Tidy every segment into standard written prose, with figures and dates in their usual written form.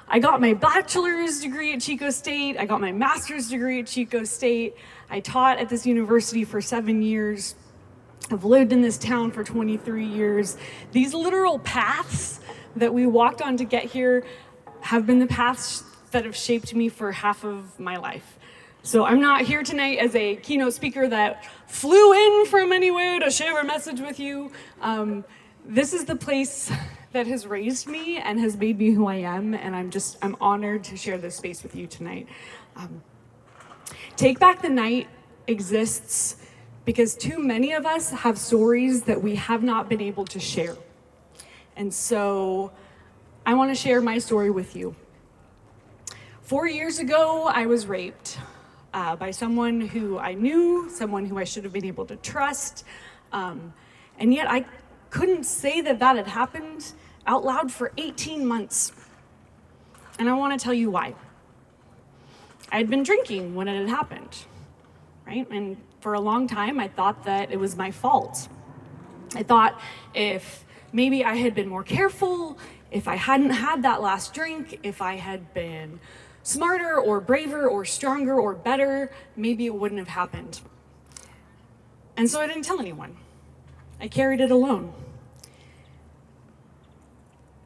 I got my bachelor's degree at Chico State. I got my master's degree at Chico State. I taught at this university for 7 years. I've lived in this town for 23 years. These literal paths that we walked on to get here have been the paths that have shaped me for half of my life. So I'm not here tonight as a keynote speaker that flew in from anywhere to share a message with you. This is the place that has raised me and has made me who I am, and I'm honored to share this space with you tonight. Take Back the Night exists because too many of us have stories that we have not been able to share. And so I want to share my story with you. 4 years ago, I was raped by someone who I knew, someone who I should have been able to trust, and yet I couldn't say that had happened out loud for 18 months. And I want to tell you why. I had been drinking when it had happened, right? And for a long time, I thought that it was my fault. I thought if maybe I had been more careful, if I hadn't had that last drink, if I had been smarter or braver or stronger or better, maybe it wouldn't have happened. And so I didn't tell anyone. I carried it alone.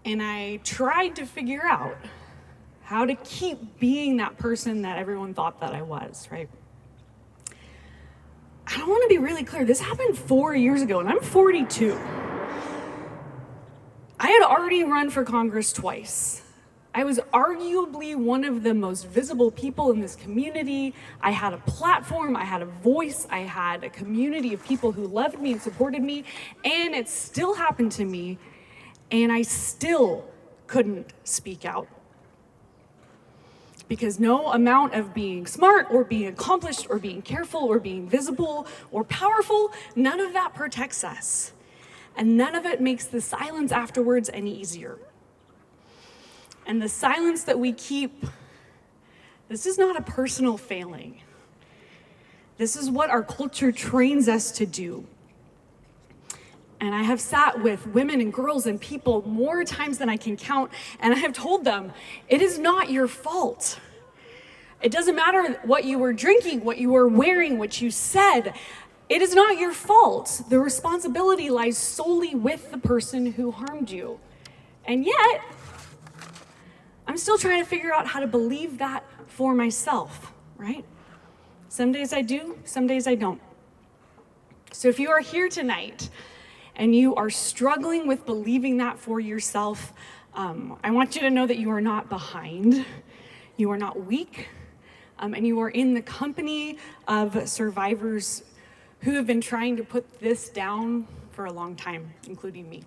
And I tried to figure out how to keep being that person that everyone thought that I was, right? I want to be really clear. This happened 4 years ago, and I'm 42. I had already run for Congress twice. I was arguably one of the most visible people in this community. I had a platform, I had a voice, I had a community of people who loved me and supported me, and it still happened to me, and I still couldn't speak out. Because no amount of being smart or being accomplished or being careful or being visible or powerful, none of that protects us. And none of it makes the silence afterwards any easier. And the silence that we keep, this is not a personal failing. This is what our culture trains us to do. And I have sat with women and girls and people more times than I can count, and I have told them, it is not your fault. It doesn't matter what you were drinking, what you were wearing, what you said. It is not your fault. The responsibility lies solely with the person who harmed you. And yet, I'm still trying to figure out how to believe that for myself, right? Some days I do, some days I don't. So if you are here tonight and you are struggling with believing that for yourself, I want you to know that you are not behind, you are not weak, and you are in the company of survivors who have been trying to put this down for a long time, including me.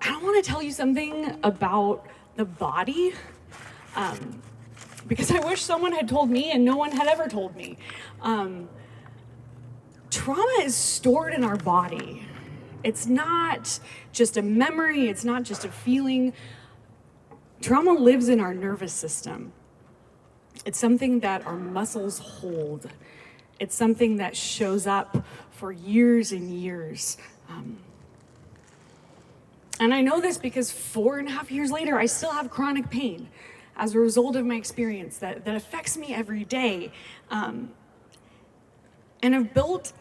I want to tell you something about the body, because I wish someone had told me and no one had ever told me. Trauma is stored in our body. It's not just a memory, it's not just a feeling. Trauma lives in our nervous system. It's something that our muscles hold. It's something that shows up for years and years. And I know this because 4.5 years later, I still have chronic pain as a result of my experience that affects me every day. And I've built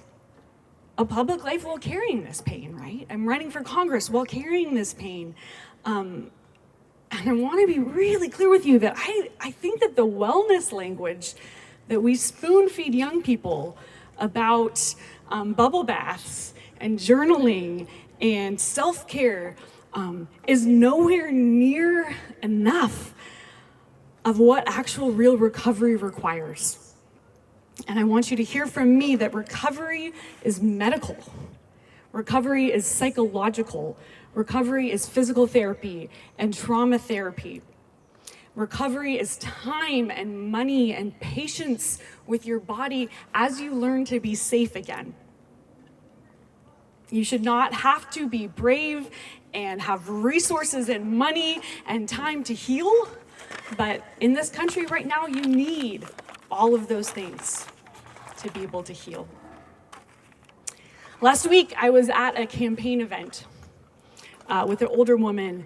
a public life while carrying this pain, right? I'm running for Congress while carrying this pain. And I want to be really clear with you that I think that the wellness language that we spoon feed young people about bubble baths and journaling and self-care is nowhere near enough of what actual real recovery requires. And I want you to hear from me that recovery is medical. Recovery is psychological. Recovery is physical therapy and trauma therapy. Recovery is time and money and patience with your body as you learn to be safe again. You should not have to be brave and have resources and money and time to heal, but in this country right now, you need all of those things to be able to heal. Last week, I was at a campaign event with an older woman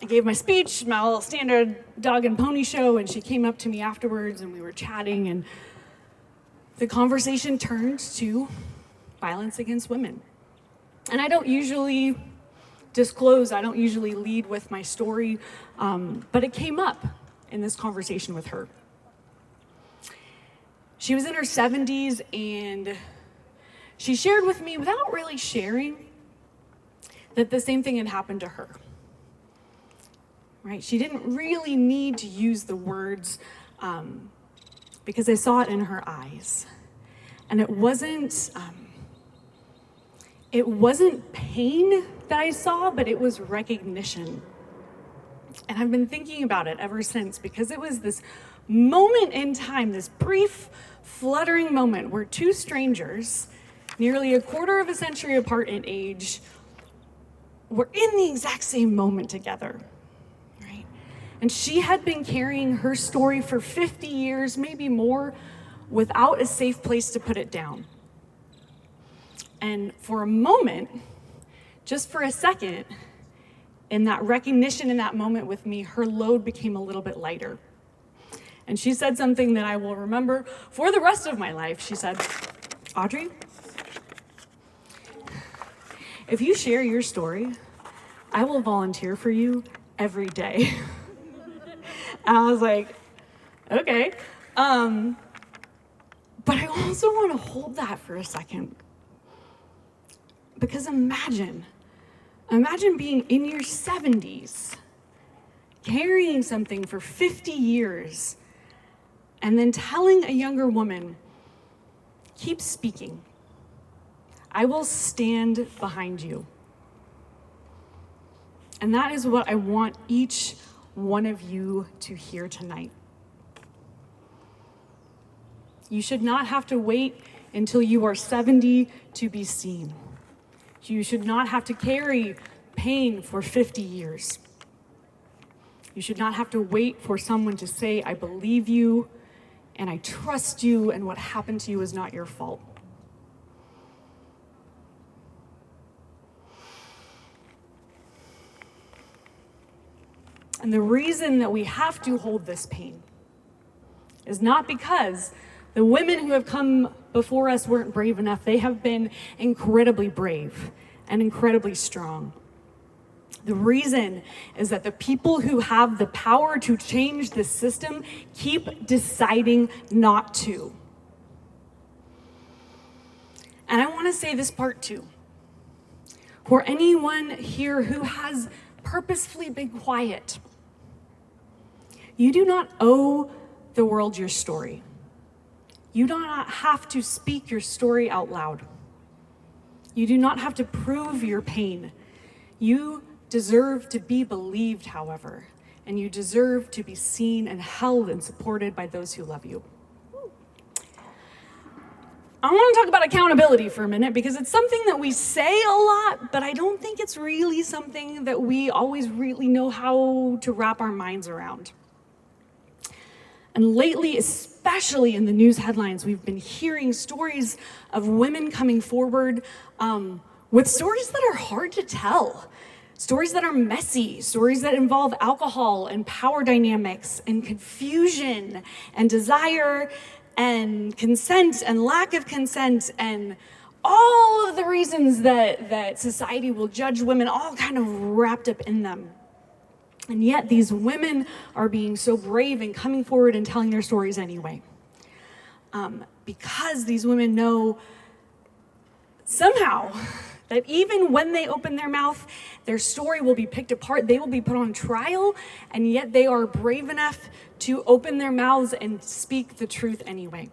I gave my speech, my little standard dog and pony show, and she came up to me afterwards and we were chatting, and the conversation turned to violence against women. And I don't usually disclose, I don't usually lead with my story, but it came up in this conversation with her. She was in her 70s, and she shared with me, without really sharing, that the same thing had happened to her. Right? She didn't really need to use the words because I saw it in her eyes. And it wasn't pain that I saw, but it was recognition. And I've been thinking about it ever since, because it was this moment in time, this brief, fluttering moment where two strangers, nearly a quarter of a century apart in age, were in the exact same moment together. And she had been carrying her story for 50 years, maybe more, without a safe place to put it down. And for a moment, just for a second, in that recognition in that moment with me, her load became a little bit lighter. And she said something that I will remember for the rest of my life. She said, "Audrey, if you share your story, I will volunteer for you every day." And I was like, okay. But I also want to hold that for a second. Because imagine being in your 70s, carrying something for 50 years, and then telling a younger woman, keep speaking. I will stand behind you. And that is what I want each one of you to hear tonight. You should not have to wait until you are 70 to be seen. You should not have to carry pain for 50 years. You should not have to wait for someone to say, "I believe you and I trust you, and what happened to you is not your fault." And the reason that we have to hold this pain is not because the women who have come before us weren't brave enough. They have been incredibly brave and incredibly strong. The reason is that the people who have the power to change the system keep deciding not to. And I want to say this part too. For anyone here who has purposefully been quiet, you do not owe the world your story. You do not have to speak your story out loud. You do not have to prove your pain. You deserve to be believed, however, and you deserve to be seen and held and supported by those who love you. I want to talk about accountability for a minute, because it's something that we say a lot, but I don't think it's really something that we always really know how to wrap our minds around. And lately, especially in the news headlines, we've been hearing stories of women coming forward with stories that are hard to tell, stories that are messy, stories that involve alcohol and power dynamics and confusion and desire and consent and lack of consent and all of the reasons that society will judge women, all kind of wrapped up in them. And yet these women are being so brave and coming forward and telling their stories anyway. Because these women know somehow that even when they open their mouth, their story will be picked apart, they will be put on trial, and yet they are brave enough to open their mouths and speak the truth anyway.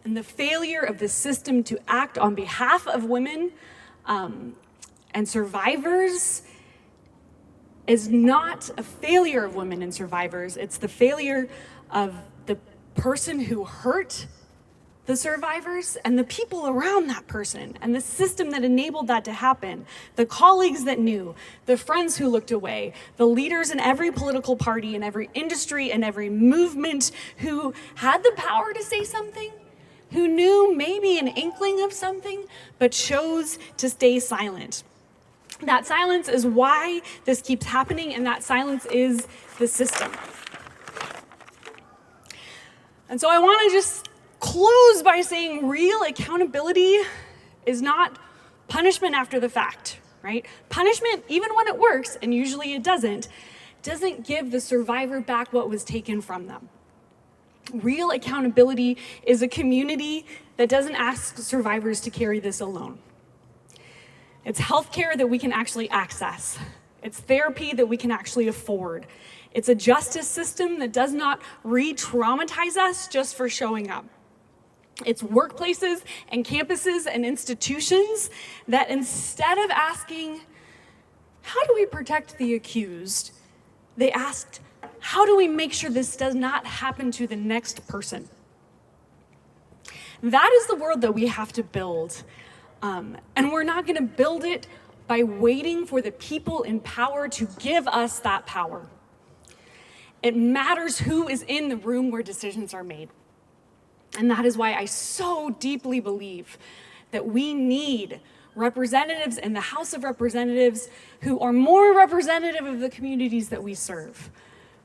And the failure of the system to act on behalf of women and survivors is not a failure of women and survivors, it's the failure of the person who hurt the survivors and the people around that person and the system that enabled that to happen, the colleagues that knew, the friends who looked away, the leaders in every political party, in every industry, and every movement who had the power to say something, who knew maybe an inkling of something, but chose to stay silent. That silence is why this keeps happening, and that silence is the system. And so I want to just close by saying real accountability is not punishment after the fact, right? Punishment, even when it works, and usually it doesn't give the survivor back what was taken from them. Real accountability is a community that doesn't ask survivors to carry this alone. It's healthcare that we can actually access. It's therapy that we can actually afford. It's a justice system that does not re-traumatize us just for showing up. It's workplaces and campuses and institutions that instead of asking, how do we protect the accused, they asked, how do we make sure this does not happen to the next person? That is the world that we have to build. And we're not going to build it by waiting for the people in power to give us that power. It matters who is in the room where decisions are made. And that is why I so deeply believe that we need representatives in the House of Representatives who are more representative of the communities that we serve.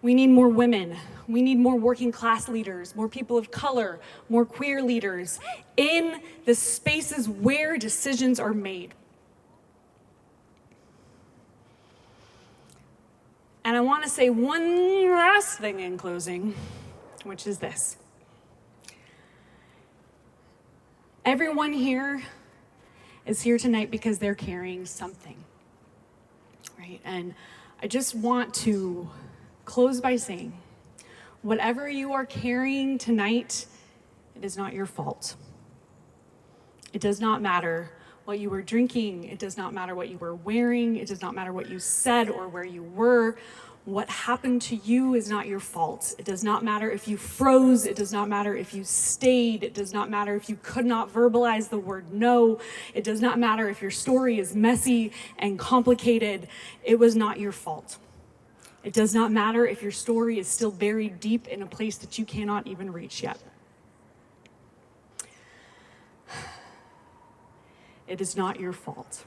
We need more women. We need more working class leaders, more people of color, more queer leaders in the spaces where decisions are made. And I want to say one last thing in closing, which is this. Everyone here is here tonight because they're carrying something, right? And I just want to close by saying, whatever you are carrying tonight, it is not your fault. It does not matter what you were drinking. It does not matter what you were wearing. It does not matter what you said or where you were. What happened to you is not your fault. It does not matter if you froze. It does not matter if you stayed. It does not matter if you could not verbalize the word no. It does not matter if your story is messy and complicated. It was not your fault. It does not matter if your story is still buried deep in a place that you cannot even reach yet. It is not your fault.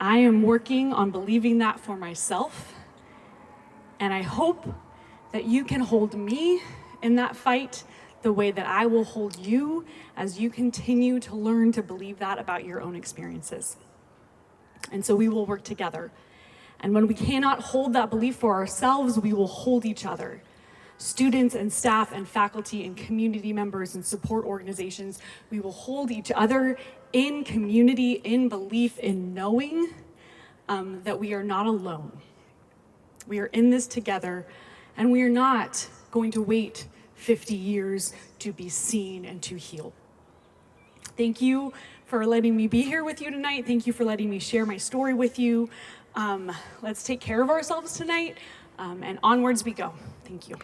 I am working on believing that for myself, and I hope that you can hold me in that fight the way that I will hold you as you continue to learn to believe that about your own experiences. And so we will work together. And when we cannot hold that belief for ourselves, we will hold each other. Students and staff and faculty and community members and support organizations, we will hold each other in community, in belief, in knowing that we are not alone. We are in this together, and we are not going to wait 50 years to be seen and to heal. Thank you for letting me be here with you tonight. Thank you for letting me share my story with you. Let's take care of ourselves tonight, and onwards we go. Thank you.